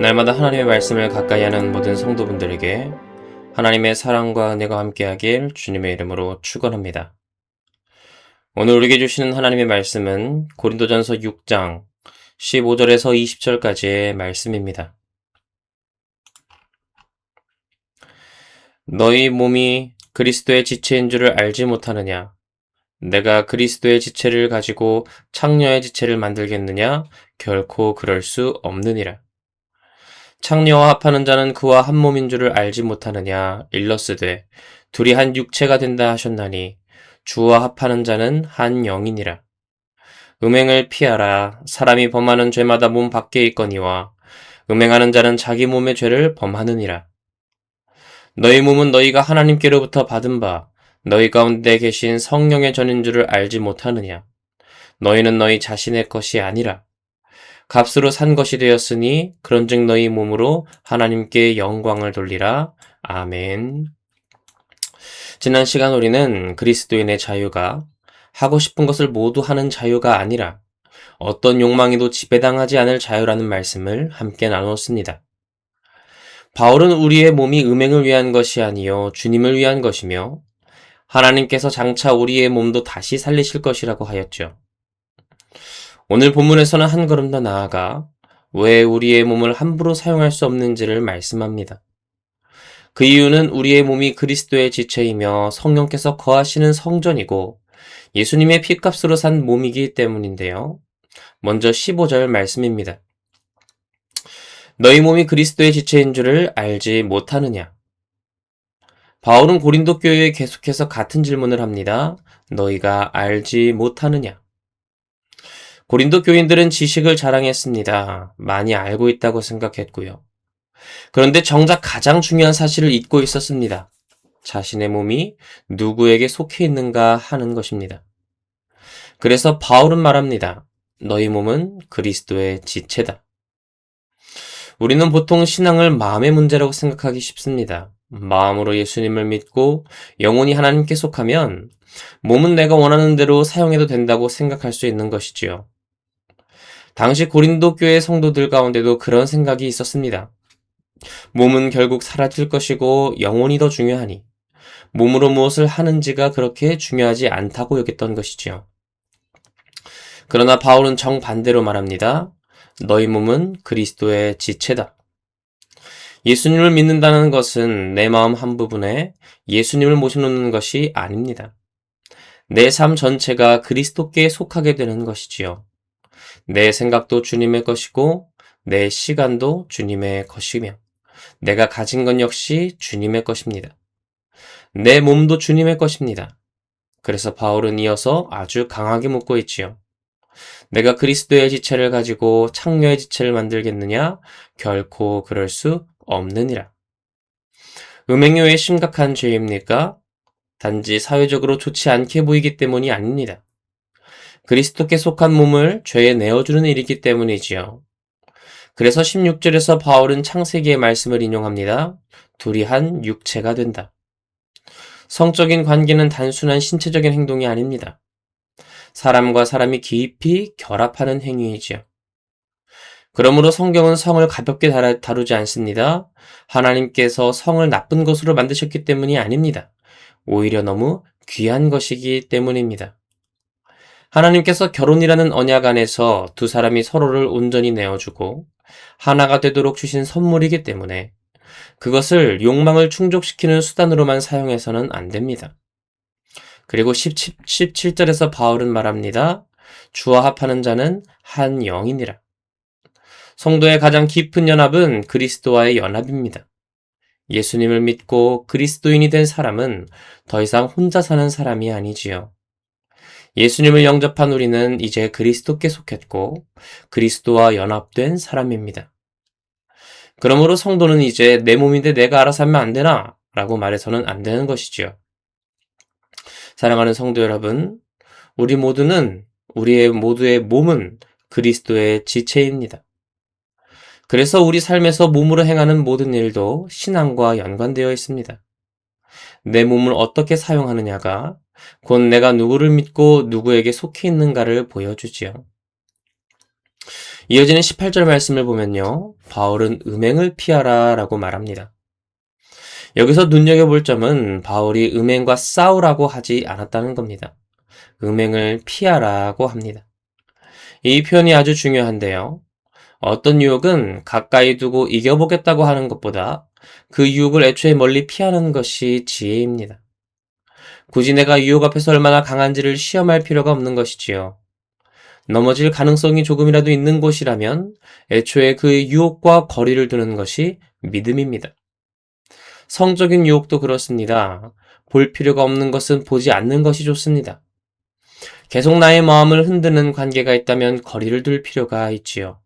날마다 하나님의 말씀을 가까이 하는 모든 성도분들에게 하나님의 사랑과 은혜가 함께하길 주님의 이름으로 축원합니다. 오늘 우리에게 주시는 하나님의 말씀은 고린도전서 6장 15절에서 20절까지의 말씀입니다. 너희 몸이 그리스도의 지체인 줄을 알지 못하느냐? 내가 그리스도의 지체를 가지고 창녀의 지체를 만들겠느냐? 결코 그럴 수 없느니라. 창녀와 합하는 자는 그와 한 몸인 줄을 알지 못하느냐? 일러스되 둘이 한 육체가 된다 하셨나니 주와 합하는 자는 한 영이니라. 음행을 피하라. 사람이 범하는 죄마다 몸 밖에 있거니와 음행하는 자는 자기 몸의 죄를 범하느니라. 너희 몸은 너희가 하나님께로부터 받은 바 너희 가운데 계신 성령의 전인 줄을 알지 못하느냐? 너희는 너희 자신의 것이 아니라 값으로 산 것이 되었으니 그런즉 너희 몸으로 하나님께 영광을 돌리라. 아멘. 지난 시간 우리는 그리스도인의 자유가 하고 싶은 것을 모두 하는 자유가 아니라 어떤 욕망에도 지배당하지 않을 자유라는 말씀을 함께 나누었습니다. 바울은 우리의 몸이 음행을 위한 것이 아니요 주님을 위한 것이며 하나님께서 장차 우리의 몸도 다시 살리실 것이라고 하였죠. 오늘 본문에서는 한 걸음 더 나아가 왜 우리의 몸을 함부로 사용할 수 없는지를 말씀합니다. 그 이유는 우리의 몸이 그리스도의 지체이며 성령께서 거하시는 성전이고 예수님의 피값으로 산 몸이기 때문인데요. 먼저 15절 말씀입니다. 너희 몸이 그리스도의 지체인 줄을 알지 못하느냐? 바울은 고린도 교회에 계속해서 같은 질문을 합니다. 너희가 알지 못하느냐? 고린도 교인들은 지식을 자랑했습니다. 많이 알고 있다고 생각했고요. 그런데 정작 가장 중요한 사실을 잊고 있었습니다. 자신의 몸이 누구에게 속해 있는가 하는 것입니다. 그래서 바울은 말합니다. 너희 몸은 그리스도의 지체다. 우리는 보통 신앙을 마음의 문제라고 생각하기 쉽습니다. 마음으로 예수님을 믿고 영혼이 하나님께 속하면 몸은 내가 원하는 대로 사용해도 된다고 생각할 수 있는 것이지요. 당시 고린도 교회 성도들 가운데도 그런 생각이 있었습니다. 몸은 결국 사라질 것이고 영혼이 더 중요하니 몸으로 무엇을 하는지가 그렇게 중요하지 않다고 여겼던 것이지요. 그러나 바울은 정반대로 말합니다. 너희 몸은 그리스도의 지체다. 예수님을 믿는다는 것은 내 마음 한 부분에 예수님을 모셔놓는 것이 아닙니다. 내 삶 전체가 그리스도께 속하게 되는 것이지요. 내 생각도 주님의 것이고 내 시간도 주님의 것이며 내가 가진 것 역시 주님의 것입니다. 내 몸도 주님의 것입니다. 그래서 바울은 이어서 아주 강하게 묻고 있지요. 내가 그리스도의 지체를 가지고 창녀의 지체를 만들겠느냐? 결코 그럴 수 없느니라. 음행이 왜 심각한 죄입니까? 단지 사회적으로 좋지 않게 보이기 때문이 아닙니다. 그리스도께 속한 몸을 죄에 내어주는 일이기 때문이지요. 그래서 16절에서 바울은 창세기의 말씀을 인용합니다. 둘이 한 육체가 된다. 성적인 관계는 단순한 신체적인 행동이 아닙니다. 사람과 사람이 깊이 결합하는 행위이지요. 그러므로 성경은 성을 가볍게 다루지 않습니다. 하나님께서 성을 나쁜 것으로 만드셨기 때문이 아닙니다. 오히려 너무 귀한 것이기 때문입니다. 하나님께서 결혼이라는 언약 안에서 두 사람이 서로를 온전히 내어주고 하나가 되도록 주신 선물이기 때문에 그것을 욕망을 충족시키는 수단으로만 사용해서는 안 됩니다. 그리고 17절에서 바울은 말합니다. 주와 합하는 자는 한 영이니라. 성도의 가장 깊은 연합은 그리스도와의 연합입니다. 예수님을 믿고 그리스도인이 된 사람은 더 이상 혼자 사는 사람이 아니지요. 예수님을 영접한 우리는 이제 그리스도께 속했고 그리스도와 연합된 사람입니다. 그러므로 성도는 이제 내 몸인데 내가 알아서 하면 안 되나? 라고 말해서는 안 되는 것이지요. 사랑하는 성도 여러분, 우리의 모두의 몸은 그리스도의 지체입니다. 그래서 우리 삶에서 몸으로 행하는 모든 일도 신앙과 연관되어 있습니다. 내 몸을 어떻게 사용하느냐가 곧 내가 누구를 믿고 누구에게 속해 있는가를 보여주지요. 이어지는 18절 말씀을 보면요. 바울은 음행을 피하라 라고 말합니다. 여기서 눈여겨볼 점은 바울이 음행과 싸우라고 하지 않았다는 겁니다. 음행을 피하라고 합니다. 이 표현이 아주 중요한데요. 어떤 유혹은 가까이 두고 이겨보겠다고 하는 것보다 그 유혹을 애초에 멀리 피하는 것이 지혜입니다. 굳이 내가 유혹 앞에서 얼마나 강한지를 시험할 필요가 없는 것이지요. 넘어질 가능성이 조금이라도 있는 곳이라면 애초에 그 유혹과 거리를 두는 것이 믿음입니다. 성적인 유혹도 그렇습니다. 볼 필요가 없는 것은 보지 않는 것이 좋습니다. 계속 나의 마음을 흔드는 관계가 있다면 거리를 둘 필요가 있지요.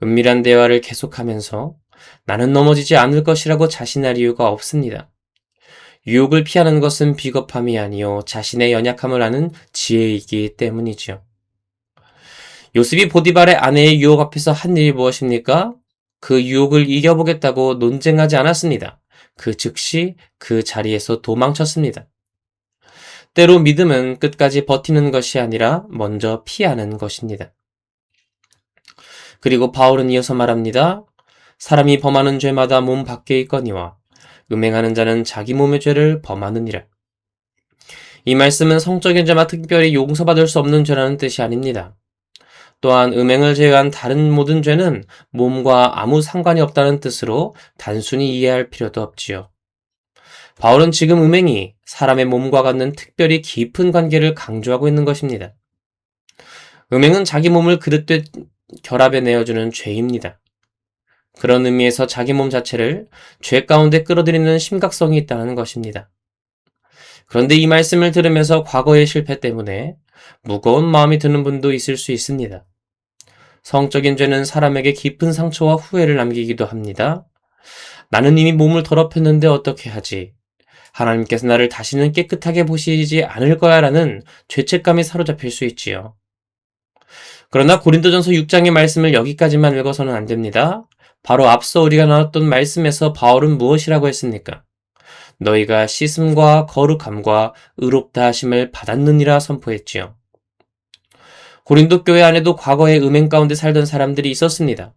은밀한 대화를 계속하면서 나는 넘어지지 않을 것이라고 자신할 이유가 없습니다. 유혹을 피하는 것은 비겁함이 아니요 자신의 연약함을 아는 지혜이기 때문이지요. 요셉이 보디발의 아내의 유혹 앞에서 한 일이 무엇입니까? 그 유혹을 이겨보겠다고 논쟁하지 않았습니다. 그 즉시 그 자리에서 도망쳤습니다. 때로 믿음은 끝까지 버티는 것이 아니라 먼저 피하는 것입니다. 그리고 바울은 이어서 말합니다. 사람이 범하는 죄마다 몸 밖에 있거니와 음행하는 자는 자기 몸의 죄를 범하느니라. 이 말씀은 성적인 죄만 특별히 용서받을 수 없는 죄라는 뜻이 아닙니다. 또한 음행을 제외한 다른 모든 죄는 몸과 아무 상관이 없다는 뜻으로 단순히 이해할 필요도 없지요. 바울은 지금 음행이 사람의 몸과 갖는 특별히 깊은 관계를 강조하고 있는 것입니다. 음행은 자기 몸을 그릇된 결합에 내어주는 죄입니다. 그런 의미에서 자기 몸 자체를 죄 가운데 끌어들이는 심각성이 있다는 것입니다. 그런데 이 말씀을 들으면서 과거의 실패 때문에 무거운 마음이 드는 분도 있을 수 있습니다. 성적인 죄는 사람에게 깊은 상처와 후회를 남기기도 합니다. 나는 이미 몸을 더럽혔는데 어떻게 하지? 하나님께서 나를 다시는 깨끗하게 보시지 않을 거야 라는 죄책감이 사로잡힐 수 있지요. 그러나 고린도전서 6장의 말씀을 여기까지만 읽어서는 안 됩니다. 바로 앞서 우리가 나눴던 말씀에서 바울은 무엇이라고 했습니까? 너희가 씻음과 거룩함과 의롭다 하심을 받았느니라 선포했지요. 고린도 교회 안에도 과거의 음행 가운데 살던 사람들이 있었습니다.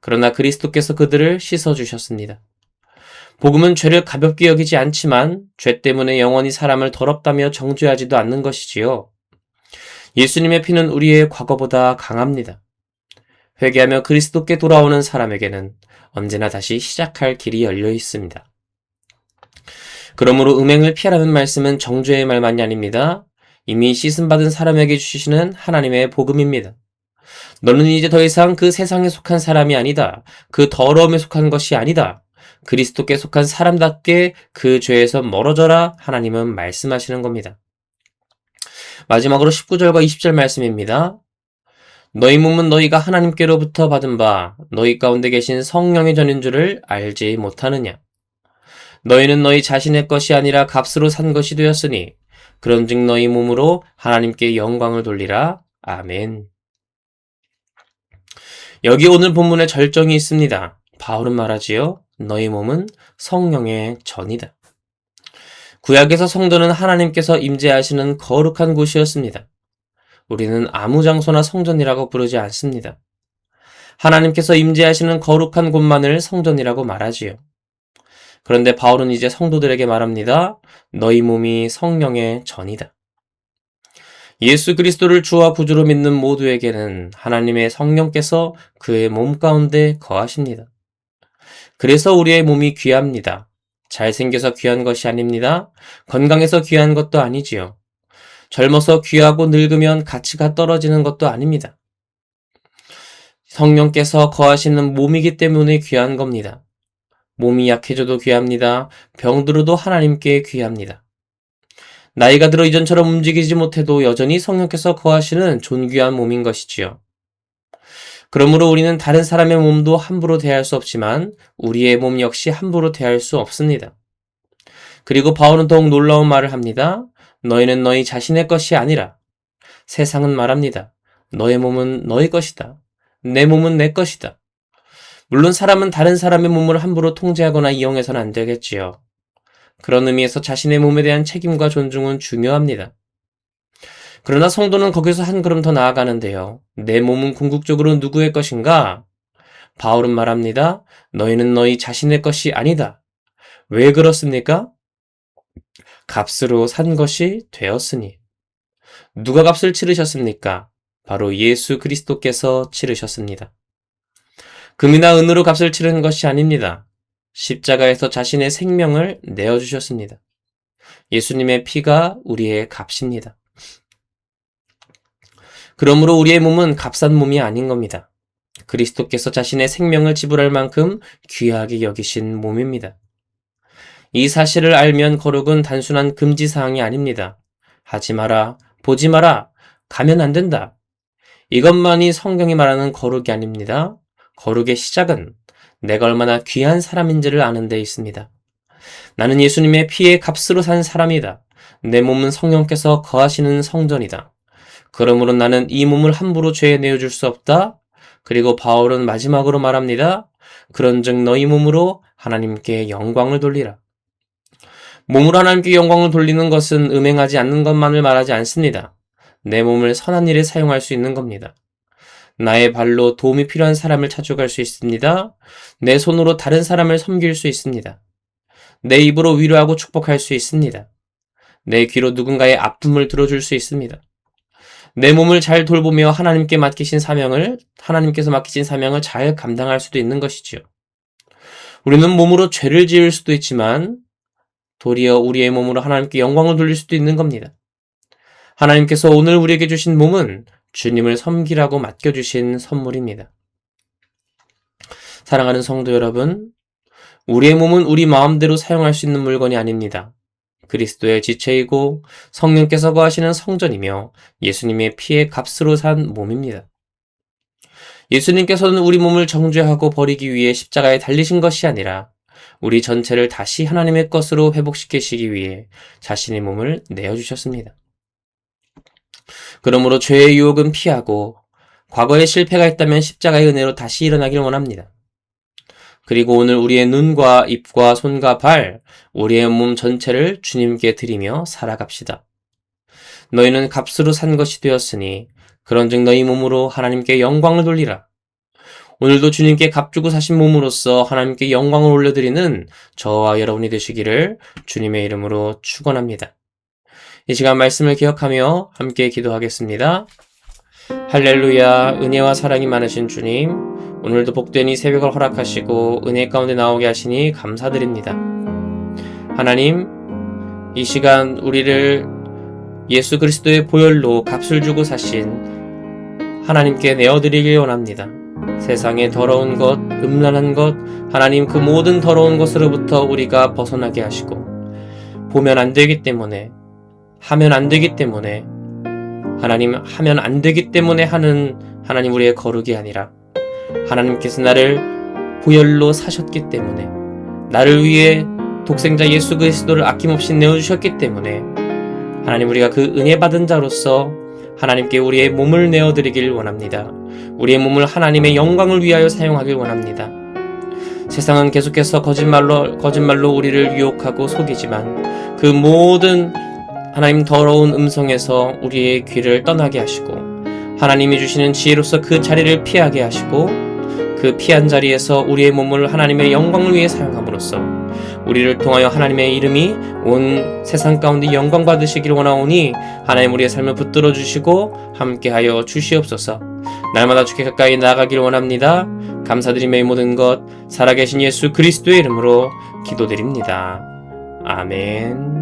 그러나 그리스도께서 그들을 씻어주셨습니다. 복음은 죄를 가볍게 여기지 않지만 죄 때문에 영원히 사람을 더럽다며 정죄하지도 않는 것이지요. 예수님의 피는 우리의 과거보다 강합니다. 회개하며 그리스도께 돌아오는 사람에게는 언제나 다시 시작할 길이 열려 있습니다. 그러므로 음행을 피하라는 말씀은 정죄의 말만이 아닙니다. 이미 씻음받은 사람에게 주시는 하나님의 복음입니다. 너는 이제 더 이상 그 세상에 속한 사람이 아니다. 그 더러움에 속한 것이 아니다. 그리스도께 속한 사람답게 그 죄에서 멀어져라 하나님은 말씀하시는 겁니다. 마지막으로 19절과 20절 말씀입니다. 너희 몸은 너희가 하나님께로부터 받은 바 너희 가운데 계신 성령의 전인 줄을 알지 못하느냐. 너희는 너희 자신의 것이 아니라 값으로 산 것이 되었으니 그런즉 너희 몸으로 하나님께 영광을 돌리라. 아멘. 여기 오늘 본문에 절정이 있습니다. 바울은 말하지요. 너희 몸은 성령의 전이다. 구약에서 성전은 하나님께서 임재하시는 거룩한 곳이었습니다. 우리는 아무 장소나 성전이라고 부르지 않습니다. 하나님께서 임재하시는 거룩한 곳만을 성전이라고 말하지요. 그런데 바울은 이제 성도들에게 말합니다. 너희 몸이 성령의 전이다. 예수 그리스도를 주와 구주로 믿는 모두에게는 하나님의 성령께서 그의 몸 가운데 거하십니다. 그래서 우리의 몸이 귀합니다. 잘생겨서 귀한 것이 아닙니다. 건강해서 귀한 것도 아니지요. 젊어서 귀하고 늙으면 가치가 떨어지는 것도 아닙니다. 성령께서 거하시는 몸이기 때문에 귀한 겁니다. 몸이 약해져도 귀합니다. 병들어도 하나님께 귀합니다. 나이가 들어 이전처럼 움직이지 못해도 여전히 성령께서 거하시는 존귀한 몸인 것이지요. 그러므로 우리는 다른 사람의 몸도 함부로 대할 수 없지만 우리의 몸 역시 함부로 대할 수 없습니다. 그리고 바울은 더욱 놀라운 말을 합니다. 너희는 너희 자신의 것이 아니라 세상은 말합니다. 너의 몸은 너의 것이다. 내 몸은 내 것이다. 물론 사람은 다른 사람의 몸을 함부로 통제하거나 이용해서는 안 되겠지요. 그런 의미에서 자신의 몸에 대한 책임과 존중은 중요합니다. 그러나 성도는 거기서 한 걸음 더 나아가는데요. 내 몸은 궁극적으로 누구의 것인가? 바울은 말합니다. 너희는 너희 자신의 것이 아니다. 왜 그렇습니까? 값으로 산 것이 되었으니. 누가 값을 치르셨습니까? 바로 예수 그리스도께서 치르셨습니다. 금이나 은으로 값을 치르는 것이 아닙니다. 십자가에서 자신의 생명을 내어주셨습니다. 예수님의 피가 우리의 값입니다. 그러므로 우리의 몸은 값싼 몸이 아닌 겁니다. 그리스도께서 자신의 생명을 지불할 만큼 귀하게 여기신 몸입니다. 이 사실을 알면 거룩은 단순한 금지사항이 아닙니다. 하지 마라, 보지 마라, 가면 안 된다. 이것만이 성경이 말하는 거룩이 아닙니다. 거룩의 시작은 내가 얼마나 귀한 사람인지를 아는 데 있습니다. 나는 예수님의 피의 값으로 산 사람이다. 내 몸은 성령께서 거하시는 성전이다. 그러므로 나는 이 몸을 함부로 죄에 내어줄 수 없다. 그리고 바울은 마지막으로 말합니다. 그런즉 너희 몸으로 하나님께 영광을 돌리라. 몸으로 하나님께 영광을 돌리는 것은 음행하지 않는 것만을 말하지 않습니다. 내 몸을 선한 일에 사용할 수 있는 겁니다. 나의 발로 도움이 필요한 사람을 찾아갈 수 있습니다. 내 손으로 다른 사람을 섬길 수 있습니다. 내 입으로 위로하고 축복할 수 있습니다. 내 귀로 누군가의 아픔을 들어줄 수 있습니다. 내 몸을 잘 돌보며 하나님께서 맡기신 사명을 잘 감당할 수도 있는 것이지요. 우리는 몸으로 죄를 지을 수도 있지만 도리어 우리의 몸으로 하나님께 영광을 돌릴 수도 있는 겁니다. 하나님께서 오늘 우리에게 주신 몸은 주님을 섬기라고 맡겨주신 선물입니다. 사랑하는 성도 여러분, 우리의 몸은 우리 마음대로 사용할 수 있는 물건이 아닙니다. 그리스도의 지체이고 성령께서 거하시는 성전이며 예수님의 피의 값으로 산 몸입니다. 예수님께서는 우리 몸을 정죄하고 버리기 위해 십자가에 달리신 것이 아니라 우리 전체를 다시 하나님의 것으로 회복시키시기 위해 자신의 몸을 내어주셨습니다. 그러므로 죄의 유혹은 피하고 과거에 실패가 있다면 십자가의 은혜로 다시 일어나길 원합니다. 그리고 오늘 우리의 눈과 입과 손과 발, 우리의 몸 전체를 주님께 드리며 살아갑시다. 너희는 값으로 산 것이 되었으니 그런즉 너희 몸으로 하나님께 영광을 돌리라. 오늘도 주님께 값주고 사신 몸으로써 하나님께 영광을 올려드리는 저와 여러분이 되시기를 주님의 이름으로 축원합니다. 이 시간 말씀을 기억하며 함께 기도하겠습니다. 할렐루야, 은혜와 사랑이 많으신 주님, 오늘도 복된 이 새벽을 허락하시고 은혜 가운데 나오게 하시니 감사드립니다. 하나님, 이 시간 우리를 예수 그리스도의 보혈로 값을 주고 사신 하나님께 내어드리길 원합니다. 세상의 더러운 것, 음란한 것, 하나님 그 모든 더러운 것으로부터 우리가 벗어나게 하시고, 보면 안 되기 때문에, 하면 안 되기 때문에, 하나님 하면 안 되기 때문에 하는 하나님 우리의 거룩이 아니라 하나님께서 나를 보혈로 사셨기 때문에, 나를 위해 독생자 예수 그리스도를 아낌없이 내어주셨기 때문에 하나님 우리가 그 은혜 받은 자로서 하나님께 우리의 몸을 내어드리길 원합니다. 우리의 몸을 하나님의 영광을 위하여 사용하길 원합니다. 세상은 계속해서 거짓말로 우리를 유혹하고 속이지만 그 모든 하나님 더러운 음성에서 우리의 귀를 떠나게 하시고 하나님이 주시는 지혜로서 그 자리를 피하게 하시고 그 피한 자리에서 우리의 몸을 하나님의 영광을 위해 사용함으로써 우리를 통하여 하나님의 이름이 온 세상 가운데 영광 받으시길 원하오니 하나님 우리의 삶을 붙들어 주시고 함께하여 주시옵소서. 날마다 주께 가까이 나아가길 원합니다. 감사드리며 이 모든 것 살아계신 예수 그리스도의 이름으로 기도드립니다. 아멘.